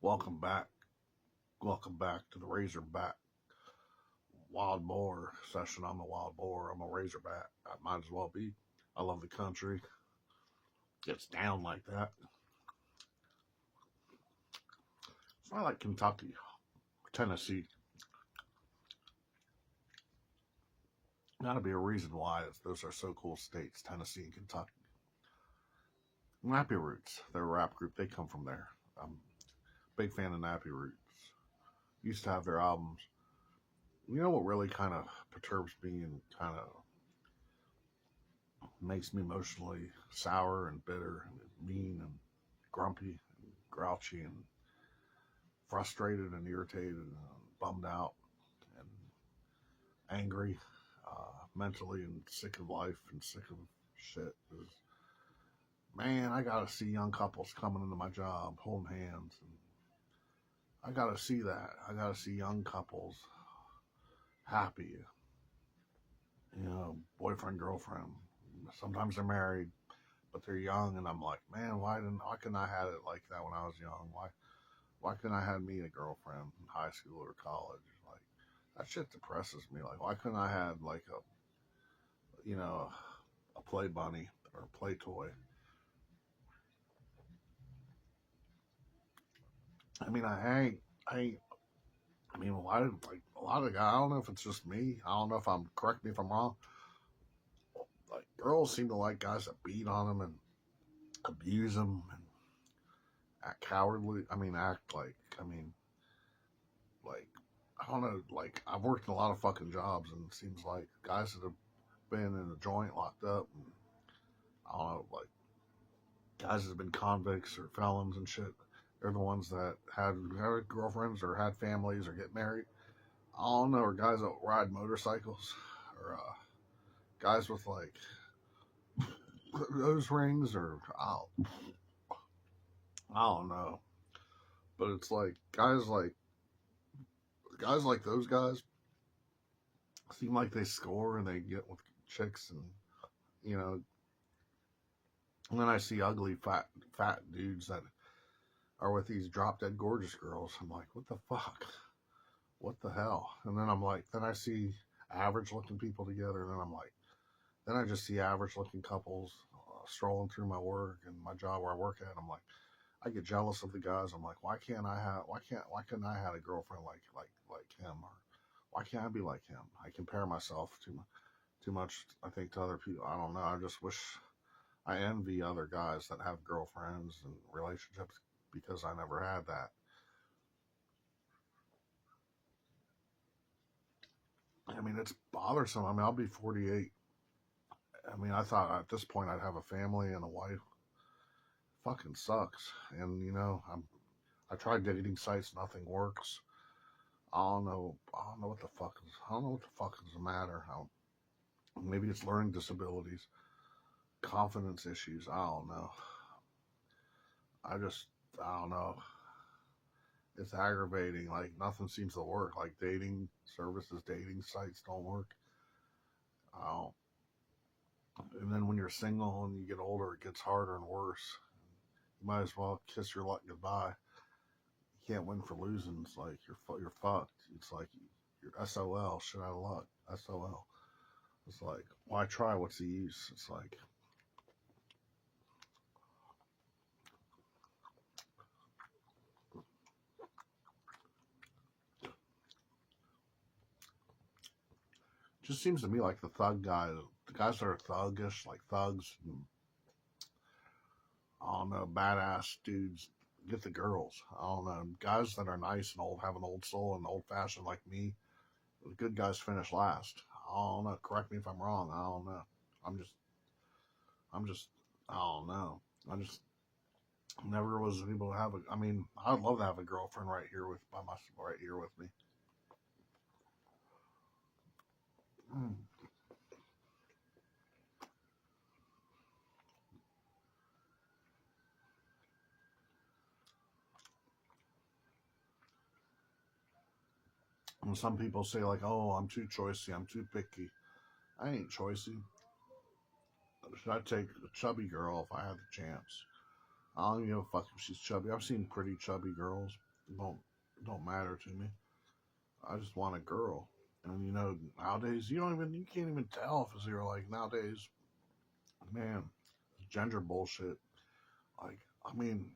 Welcome back. Welcome back to the Razorback Wild Boar session. I'm a wild boar. I'm a Razorback. I might as well be. I love the country. Gets down like that. It's not like Kentucky, Tennessee. Gotta be a reason why those are so cool states, Tennessee and Kentucky. Nappy Roots, they're a rap group. They come from there. I'm a big fan of Nappy Roots. Used to have their albums. You know what really kind of perturbs me and kind of makes me emotionally sour and bitter and mean and grumpy and grouchy and frustrated and irritated and bummed out and angry mentally and sick of life and sick of shit is, man, I gotta see young couples coming into my job holding hands, and I gotta see that. I gotta see young couples happy, boyfriend, girlfriend. Sometimes they're married, but they're young, and I'm like, man, why couldn't I had it like that when I was young? Why couldn't I had me a girlfriend in high school or college? Like that shit depresses me. Like why couldn't I had like a play bunny or a play toy? I mean, I mean, why did like a lot of guys? I don't know if it's just me. I don't know if I'm correct me if I'm wrong. Like girls seem to like guys that beat on them and abuse them and act cowardly. I mean, act like like I don't know. Like I've worked in a lot of fucking jobs, and it seems like guys that have been in a joint locked up, and I don't know, like guys that have been convicts or felons and shit. They're the ones that had girlfriends or had families or get married. I don't know, or guys that ride motorcycles or guys with like nose rings or I don't know. But it's like guys like those guys seem like they score and they get with chicks and you know. And then I see ugly fat dudes that are with these drop dead gorgeous girls. I'm like, what the fuck? What the hell? And then I'm like, then I see average looking people together, and then I'm like, then I just see average looking couples strolling through my work and my job where I work at. I'm like, I get jealous of the guys. I'm like, why couldn't I have a girlfriend like him, or why can't I be like him? I compare myself too much. I think to other people. I don't know. I just wish I envy other guys that have girlfriends and relationships because I never had that. I mean, it's bothersome. I mean, I'll be 48. I mean, I thought at this point I'd have a family and a wife. Fucking sucks. And I tried dating sites, nothing works. I don't know what the fuck is. I don't know what the fuck is the matter. Maybe it's learning disabilities, confidence issues. I don't know. I just, I don't know. It's aggravating. Like nothing seems to work. Like dating services, dating sites don't work. I don't. And then when you're single and you get older, it gets harder and worse. You might as well kiss your luck goodbye. You can't win for losing. It's like you're fucked. It's like you're SOL, shit out of luck. SOL. It's like, why try? What's the use? It's like, just seems to me like the guys that are thuggish, like thugs, and, I don't know, badass dudes get the girls. I don't know, guys that are nice and old, have an old soul and old fashioned like me. The good guys finish last. I don't know. Correct me if I'm wrong. I don't know. I'm just, I'm just, I don't know. I just never was able to have a. I mean, I'd love to have a girlfriend right here right here with me. Mm. And some people say like, "Oh, I'm too choicy. I'm too picky." I ain't choicy. Should I take a chubby girl if I had the chance? I don't give a fuck if she's chubby. I've seen pretty chubby girls. don't don't matter to me. I just want a girl. And nowadays you can't even tell if you're like nowadays, man, gender bullshit. Like, I mean,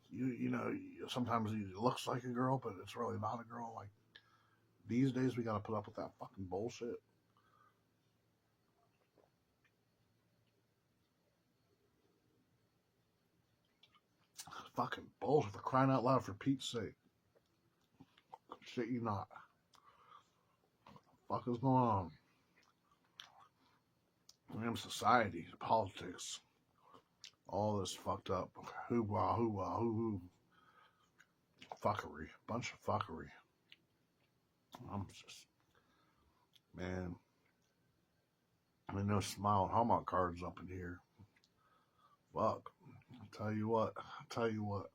sometimes he looks like a girl, but it's really not a girl. Like these days, we gotta put up with that fucking bullshit. Fucking bullshit for crying out loud, for Pete's sake. Shit, you not. What the fuck is going on? Damn society, politics, all this fucked up hoopah, hoopah, hoo hoo, fuckery, bunch of fuckery. I'm just, man. I mean, no smile and Hallmark cards up in here. Fuck. Tell you what. Tell you what.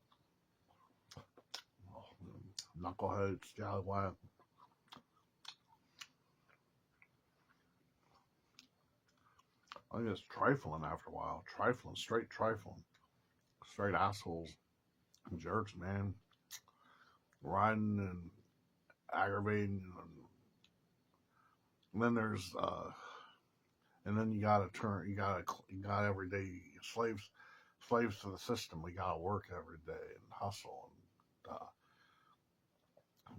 Knuckleheads, scallywag. I think it's trifling after a while. Trifling, straight trifling. Straight assholes. Jerks, man. Riding and aggravating. And then there's, and then you gotta you got every day slaves to the system. We gotta work every day and hustle. And,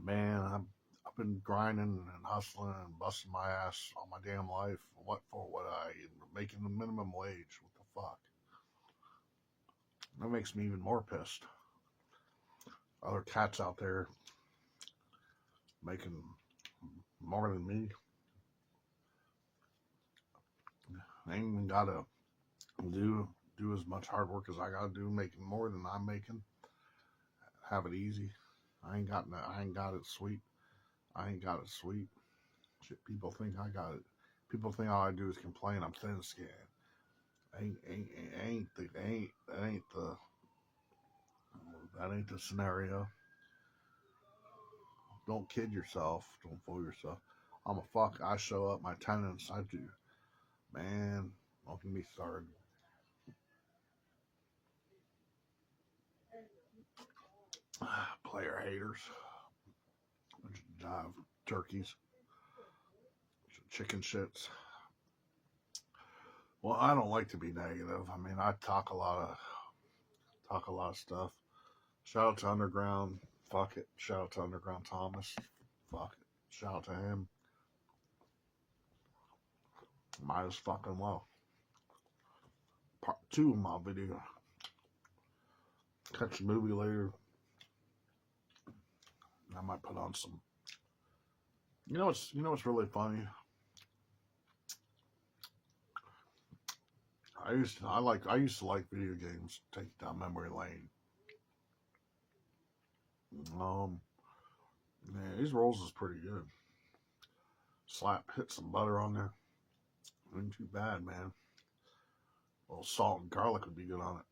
man, I've been grinding and hustling and busting my ass all my damn life. What for? What making the minimum wage? What the fuck? That makes me even more pissed. Other cats out there making more than me. They ain't even gotta do as much hard work as I gotta do, making more than I'm making. Have it easy. I ain't got it sweet. I ain't got it sweet. Shit, people think I got it. People think all I do is complain. I'm thin skinned. That ain't the scenario. Don't kid yourself. Don't fool yourself. I'm a fuck. I show up. My tenants. I do. Man, don't get me started. Player haters. Jive turkeys. Chicken shits. Well, I don't like to be negative. I mean, I talk a lot of stuff. Shout out to Underground. Fuck it. Shout out to Underground Thomas. Fuck it. Shout out to him. Might as fucking well. Part 2 of my video. Catch the movie later. I might put on some. What's really funny? I used to like video games. Take down memory lane. Man, these rolls is pretty good. Hit some butter on there. Ain't too bad, man. A little salt and garlic would be good on it.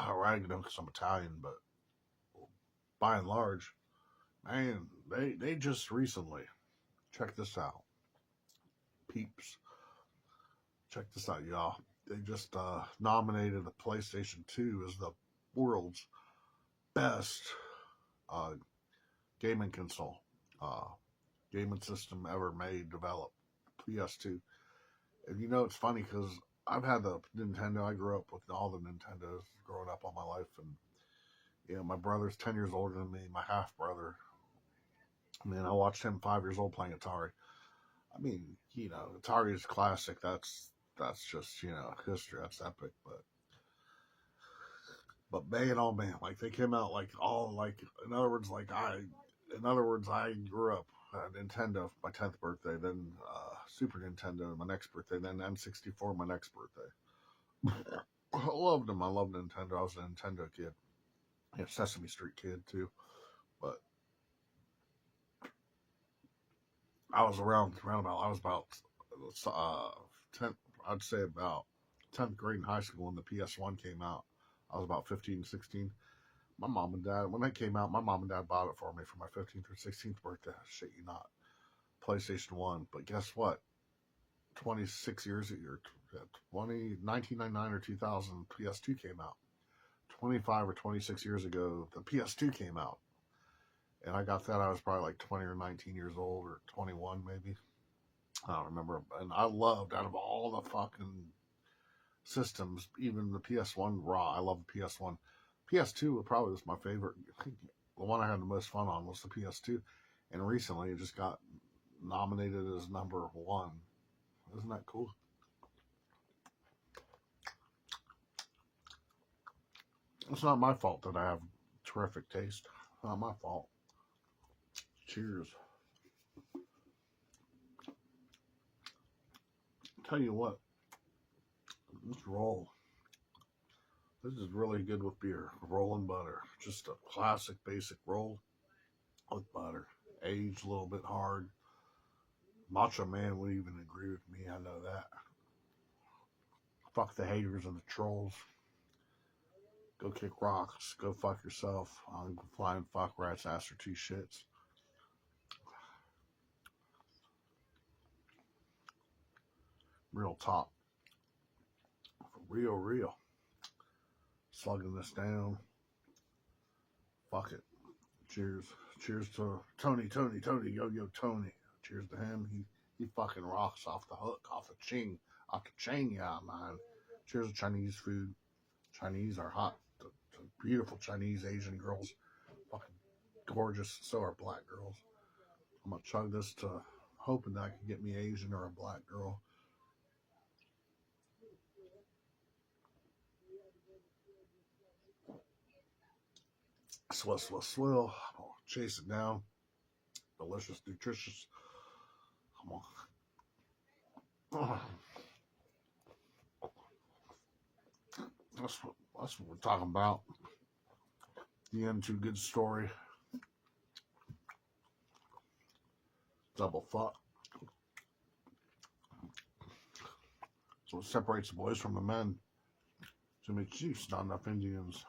Oregano, because I'm Italian, but by and large, man, they just recently, check this out, peeps. Check this out, y'all. They just nominated the PlayStation 2 as the world's best gaming console, gaming system ever made, developed, PS2. And it's funny because I've had the Nintendo. I grew up with all the Nintendos growing up all my life. And, my brother's 10 years older than me, my half brother. I mean, I watched him 5 years old playing Atari. I mean, Atari is classic. That's just, history. That's epic. But man, oh man, like they came out like all like, in other words, I grew up Nintendo for my 10th birthday, then Super Nintendo my next birthday, then N64 my next birthday. I loved them. I loved Nintendo. I was a Nintendo kid. Yeah, Sesame Street kid too. But I was I was about 10th, I'd say about 10th grade in high school when the PS1 came out. I was about 15, 16. My mom and dad, when that came out, my mom and dad bought it for me for my 15th or 16th birthday. Shit, you not. PlayStation 1. But guess what? 26 years ago, 1999 or 2000, PS2 came out. 25 or 26 years ago, the PS2 came out. And I got that, I was probably like 20 or 19 years old, or 21 maybe. I don't remember. And I loved, out of all the fucking systems, even the PS1 raw, I love the PS1. PS2 probably was my favorite. The one I had the most fun on was the PS2. And recently it just got nominated as #1. Isn't that cool? It's not my fault that I have terrific taste. It's not my fault. Cheers. Tell you what, this roll, this is really good with beer. Roll and butter. Just a classic basic roll with butter. Aged a little bit hard. Macho Man would even agree with me, I know that. Fuck the haters and the trolls. Go kick rocks. Go fuck yourself. I'm flying fuck rats, ass or two shits. Real talk. For real, real. Slugging this down. Fuck it. Cheers. Cheers to Tony, Yo Tony. Cheers to him. He fucking rocks off the hook, off the ching, yeah, man. Cheers to Chinese food. Chinese are hot. The beautiful Chinese Asian girls, fucking gorgeous. So are black girls. I'm gonna chug this to hoping that I can get me Asian or a black girl. Swill. I'll chase it down. Delicious, nutritious. Come on. That's what we're talking about. The end to good story. Double fuck. So what separates the boys from the men. Jimmy Chiefs, not enough Indians.